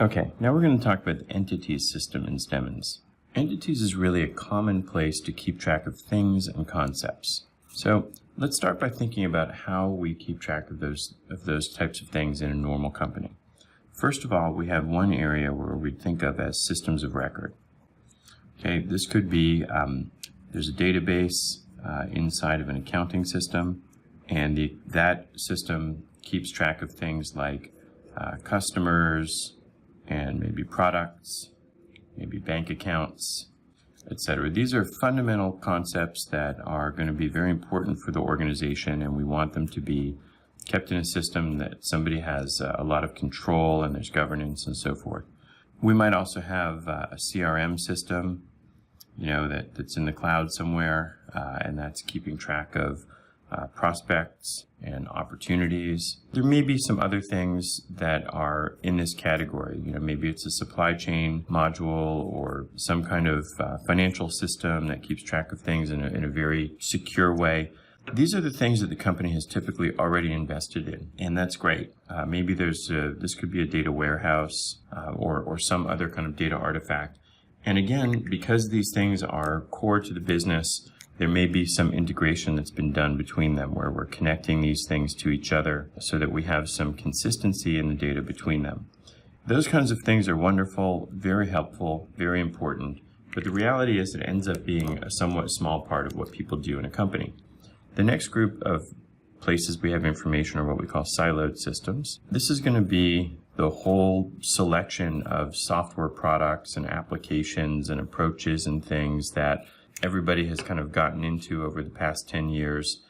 Okay, now we're going to talk about the entities system in Stemmons. Entities is really a common place to keep track of things and concepts. So let's start by thinking about how we keep track of those types of things in a normal company. First of all, we have one area where we think of as systems of record. Okay, this could be, there's a database inside of an accounting system, and that system keeps track of things like customers and maybe products, maybe bank accounts, etc. These are fundamental concepts that are going to be very important for the organization, and we want them to be kept in a system that somebody has a lot of control and there's governance and so forth. We might also have a CRM system, that's in the cloud somewhere, and that's keeping track of prospects and opportunities. There may be some other things that are in this category. Maybe it's a supply chain module or some kind of financial system that keeps track of things in a very secure way. These are the things that the company has typically already invested in, and that's great. Maybe this could be a data warehouse or some other kind of data artifact. And again, because these things are core to the business, there may be some integration that's been done between them where we're connecting these things to each other so that we have some consistency in the data between them. Those kinds of things are wonderful, very helpful, very important, but the reality is it ends up being a somewhat small part of what people do in a company. The next group of places we have information are what we call siloed systems. This is going to be the whole selection of software products and applications and approaches and things that everybody has kind of gotten into over the past 10 years,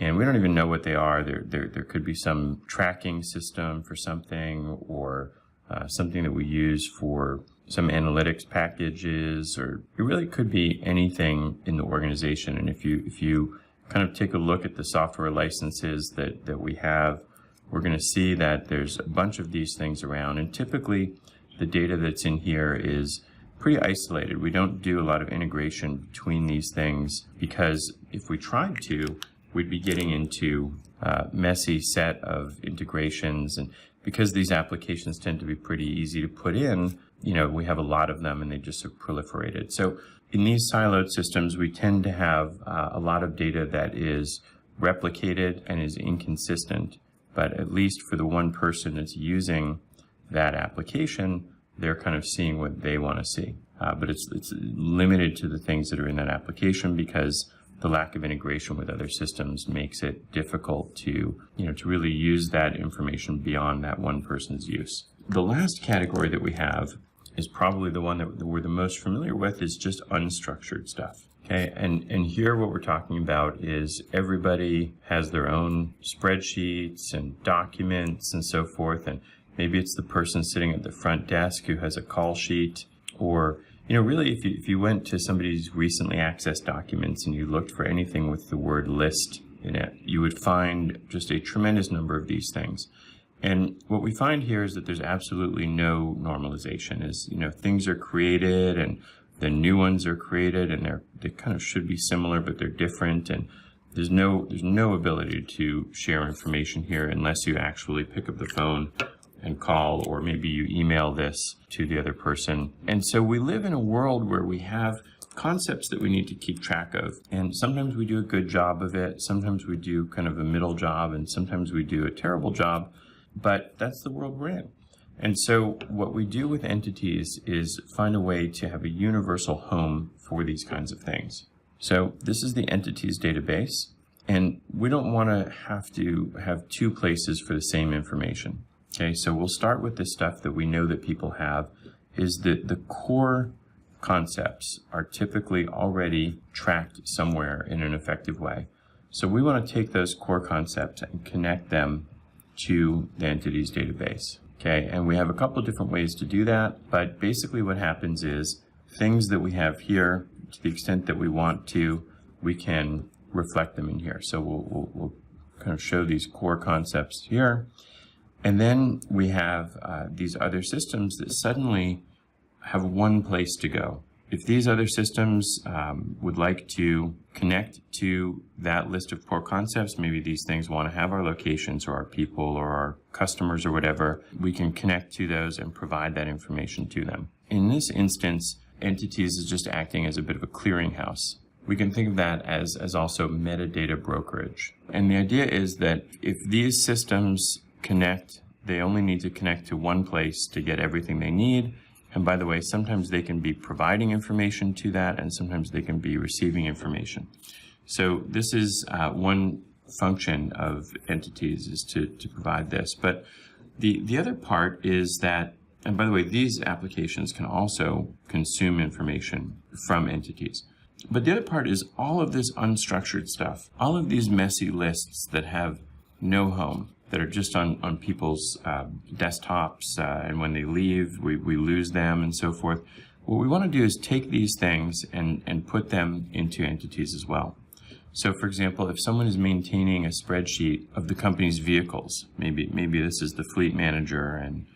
and we don't even know what they are. There could be some tracking system for something, or something that we use for some analytics packages, or it really could be anything in the organization. And if you kind of take a look at the software licenses that we have, we're going to see that there's a bunch of these things around, and typically the data that's in here is pretty isolated. We don't do a lot of integration between these things because if we tried to, we'd be getting into a messy set of integrations, and because these applications tend to be pretty easy to put in, we have a lot of them and they just have proliferated. So in these siloed systems, we tend to have a lot of data that is replicated and is inconsistent, but at least for the one person that's using that application, they're kind of seeing what they want to see. But it's limited to the things that are in that application because the lack of integration with other systems makes it difficult to really use that information beyond that one person's use. The last category that we have is probably the one that we're the most familiar with, is just unstructured stuff. Okay, and here what we're talking about is everybody has their own spreadsheets and documents and so forth, and maybe it's the person sitting at the front desk who has a call sheet, or really if you went to somebody's recently accessed documents and you looked for anything with the word list in it, you would find just a tremendous number of these things. And what we find here is that there's absolutely no normalization. Things are created and the new ones are created, and they kind of should be similar, but they're different, and there's no ability to share information here unless you actually pick up the phone and call, or maybe you email this to the other person. And so we live in a world where we have concepts that we need to keep track of, and sometimes we do a good job of it, sometimes we do kind of a middle job, and sometimes we do a terrible job, but that's the world we're in. And so what we do with entities is find a way to have a universal home for these kinds of things. So this is the entities database, and we don't want to have two places for the same information. Okay, so we'll start with the stuff that we know that people have, is that the core concepts are typically already tracked somewhere in an effective way. So we want to take those core concepts and connect them to the entities database. Okay, and we have a couple of different ways to do that, but basically what happens is things that we have here, to the extent that we want to, we can reflect them in here. So we'll kind of show these core concepts here. And then we have these other systems that suddenly have one place to go. if these other systems would like to connect to that list of core concepts, maybe these things want to have our locations or our people or our customers or whatever, we can connect to those and provide that information to them. In this instance, entities is just acting as a bit of a clearinghouse. We can think of that as also metadata brokerage. And the idea is that if these systems connect, they only need to connect to one place to get everything they need. And by the way, sometimes they can be providing information to that, and sometimes they can be receiving information. So this is one function of entities, is to provide this. But the other part is that, and by the way, these applications can also consume information from entities. But the other part is all of this unstructured stuff, all of these messy lists that have no home, that are just on people's desktops, and when they leave, we lose them and so forth. What we want to do is take these things and put them into entities as well. So for example, if someone is maintaining a spreadsheet of the company's vehicles, maybe this is the fleet manager, and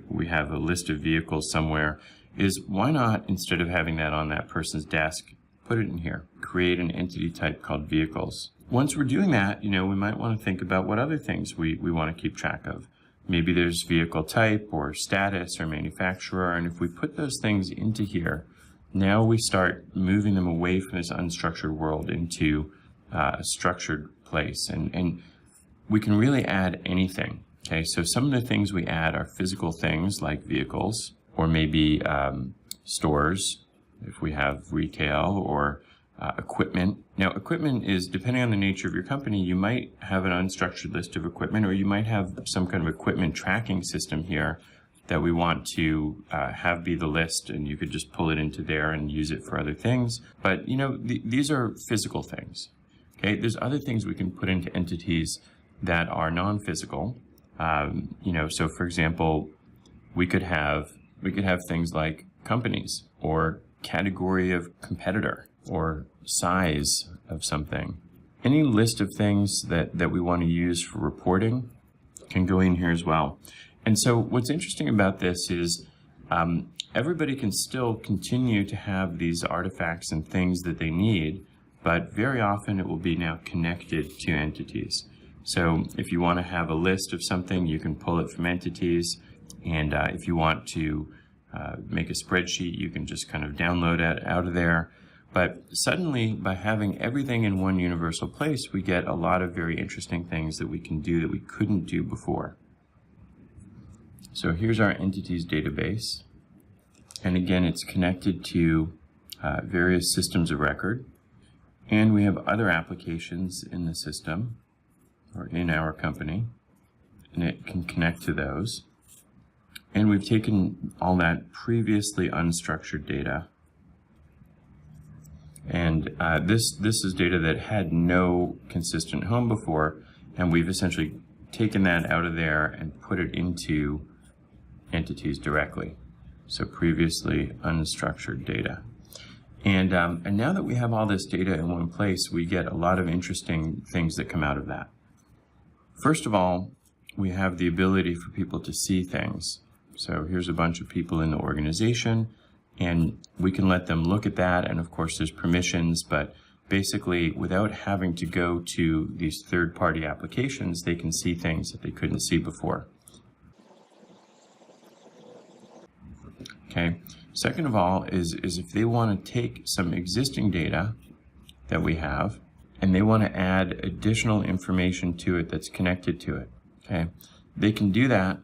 we have a list of vehicles somewhere, is why not, instead of having that on that person's desk, put it in here, create an entity type called vehicles. Once we're doing that, we might want to think about what other things we want to keep track of. Maybe there's vehicle type or status or manufacturer, and if we put those things into here, now we start moving them away from this unstructured world into a structured place, and we can really add anything. Okay, so some of the things we add are physical things like vehicles, or maybe stores, if we have retail, or equipment. Now, equipment is, depending on the nature of your company, you might have an unstructured list of equipment, or you might have some kind of equipment tracking system here that we want to have be the list, and you could just pull it into there and use it for other things. But, these are physical things. Okay, there's other things we can put into entities that are non-physical. So for example, we could have things like companies, or category of competitor, or size of something. Any list of things that we want to use for reporting can go in here as well. And so what's interesting about this is everybody can still continue to have these artifacts and things that they need, but very often it will be now connected to entities. So if you want to have a list of something, you can pull it from entities, and if you want to make a spreadsheet, you can just kind of download it out of there. But suddenly, by having everything in one universal place, we get a lot of very interesting things that we can do that we couldn't do before. So here's our entities database. And again, it's connected to various systems of record. And we have other applications in the system, or in our company, and it can connect to those. And we've taken all that previously unstructured data, and this is data that had no consistent home before, and we've essentially taken that out of there and put it into entities directly. So previously unstructured data. And now that we have all this data in one place, we get a lot of interesting things that come out of that. First of all, we have the ability for people to see things. So here's a bunch of people in the organization, and we can let them look at that, and of course there's permissions, but basically without having to go to these third-party applications, they can see things that they couldn't see before. Okay. Second of all is if they want to take some existing data that we have, and they want to add additional information to it that's connected to it, okay, they can do that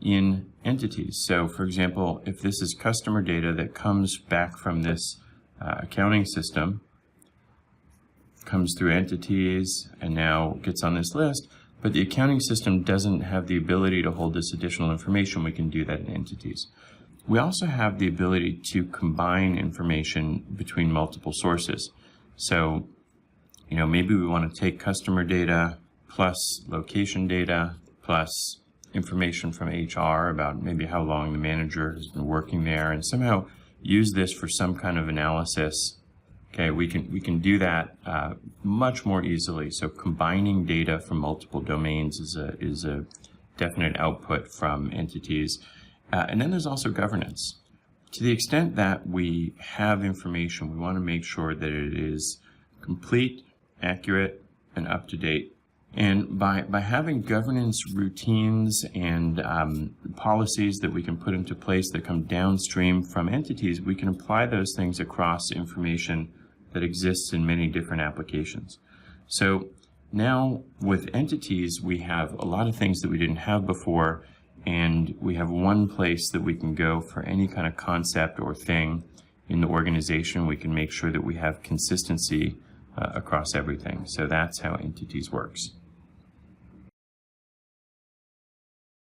in entities. So for example, if this is customer data that comes back from this accounting system, comes through entities and now gets on this list, but the accounting system doesn't have the ability to hold this additional information, we can do that in entities. We also have the ability to combine information between multiple sources. So, maybe we want to take customer data plus location data plus information from HR about maybe how long the manager has been working there, and somehow use this for some kind of analysis. Okay, we can do that much more easily. So combining data from multiple domains is a definite output from entities. And then there's also governance. To the extent that we have information, we want to make sure that it is complete, accurate, and up-to-date. And by having governance routines and policies that we can put into place that come downstream from entities, we can apply those things across information that exists in many different applications. So now with entities, we have a lot of things that we didn't have before, and we have one place that we can go for any kind of concept or thing in the organization. We can make sure that we have consistency across everything. So that's how entities works.